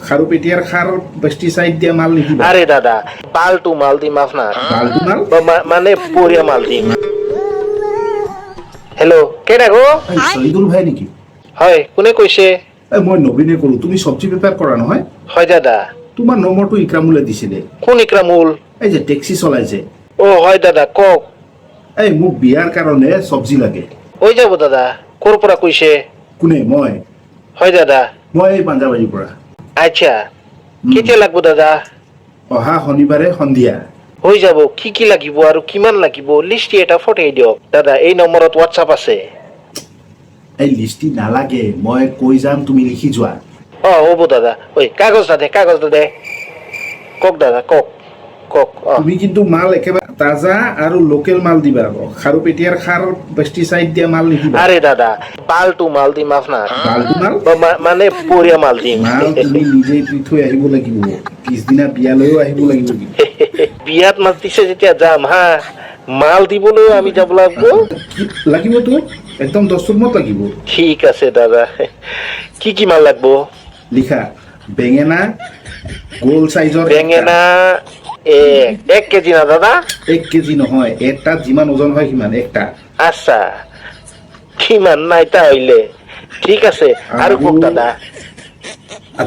খাৰু পেটিয়াৰ খাৰ পেষ্টিচাইড দিয়া মাল নেকি আরে দাদা পাল্টু মাল দিম আপনার ফাল্টু মাল মানে পরিয়া মাল দিম হেল্ল' কেডা গো এই শহীদুল ভাই নেকি হয় কোনে কৈছে এই মই নবীনে কৰো তুমি চব্জি বেপাৰ কৰা নহয় হয় দাদা তোমাৰ নম্বৰটো ইক্ৰামুলে দিছিলে কোন ইকরামুল এই যে টেক্সি চলাইছে ও হয় দাদা কক এই মোক বিয়াৰ কাৰণে চব্জি লাগে ওই যাব দাদা কোৰ পৰা কৈছে কোনে মই হয় দাদা এই পাঞ্জাবাৰীৰ পৰা আচ্ছা কেতিয়া লাগবো দাদা অহা শনিবাৰে সন্ধিয়া হৈ যাব কি কি লাগিব আৰু কিমান লাগিব লিষ্ট এটা ফটাই দিয়ক দাদা এই নম্বৰত হোৱাটছআপ আছে এই লিষ্টি নালাগে মই কৈ যাম তুমি লিখি যোৱা হ'ব দাদা ঐ কাগজ দে কক দাদা কক তুমি কিন্তু মাল একেবাৰে তাজা আৰু লোকেল মাল দিবা আকৌ খাৰু পেটিয়াৰ খাৰ পেষ্টিচাইড দিয়া মাল নিদিবা আরে দাদা পাল্টু মাল দিম আপনার ফাল্টু মাল মানে পরিয়া মাল দিম মাল তুমি নিজে দি থৈ আহিব লাগিব পিছদিনা বিয়ালৈও আহিব লাগিব কিন্তু বিয়াত মাতিছে যেতিয়া যাম হা মাল দিবলৈও আমি যাব লাগবো কি লাগিবতো একদম দস্তুৰমত লাগিব ঠিক আছে দাদা কি মাল লাগবো লিখা বেঙেনা গোল সাইজৰ বেঙেনা এক কেজি না দাদা 1 কেজি নহয় এটাত যিমান ওজন হয় সিমান একটা আচ্ছা কিমান নাই তাহলে ঠিক আছে আৰু কক দাদা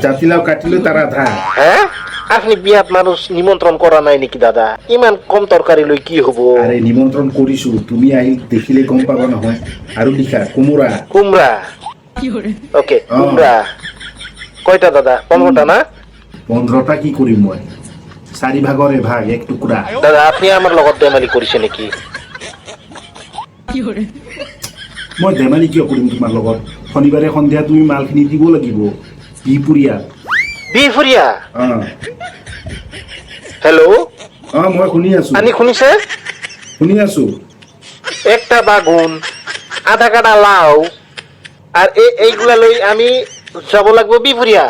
জাতিলাও কাটিলে তাৰ আধা হ্যাঁ আপনি বিয়াত মানুষ নিমন্ত্ৰণ কৰা নাই নেকি দাদা ইমান কম তৰকাৰি লৈ কি হব আৰে নিমন্ত্ৰণ কৰিছো তুমি আহি দেখিলে গম পাবা নহয় আৰু লিখা কোমোৰা কুমড়া ওকে কুমড়া কয়টা দাদা 15টা না 15টা কি কৰিম মই 4 ভাগৰ এভাগ এক টুকুৰা দাদা আপনি আমাৰ লগত ধেমালি কৰিছে নেকি মই ধেমালি কিয় কৰিম তোমাৰ লগত শনিবাৰে সন্ধিয়া তুমি মালখিনি দিব লাগিব বিপুৰীয়া বিফুরিয়া হেল্ল' মই শুনি আছো আনি শুনিছে একটা বাগুন আধা কাটা লাউ আর এইগুলা লৈ আমি যাব লাগবো বিফুরিয়া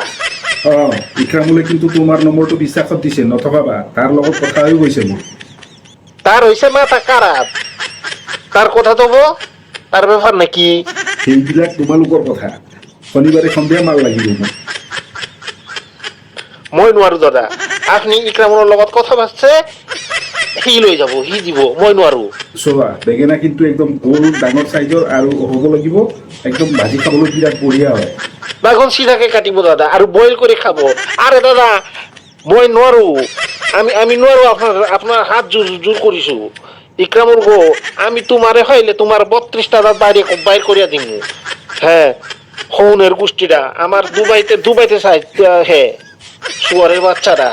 ইক্ৰামুলে কিন্তু তোমাৰ নম্বৰটো বিশ্বাসত দিছে নথকাবা তাৰ লগত কথা হৈ গৈছে মোৰ তাৰ হইছে মাথা খাৰাপ তাৰ কথা তব তাৰ ব্যাপাৰ নাকি সেইবিলাক তোমালোকৰ কথা শনিবাৰে সন্ধিয়া মাল লাগিব মোক মই নোৱাৰো দাদা আপনি ইকৰামুলৰ লগত কথা পাতিছে সি লৈ যাব সি দিব মই নোৱাৰো চোৱা বেঙেনা কিন্তু একদম গোল ডাঙৰ সাইজৰ আৰু হ'ব লাগিব একদম ভাজি খাবলৈ বিৰাট বঢ়িয়া হয় বাগুন সিধাকে কাটিব দাদা আৰু বইল কৰি খাব আৰে দাদা মই নোৱাৰো আমি নোৱাৰো আপনাৰ হাত জোৰ কৰিছো ইকরামুল গো আমি তোমারে হইলে তোমার 32টা দাঁত বাইর করিয়া দিম হ্যাঁ হৌনের গোষ্ঠীটা আমার দুবাইতে চাই হ্যাঁ শুয়ারের বাচ্চাটা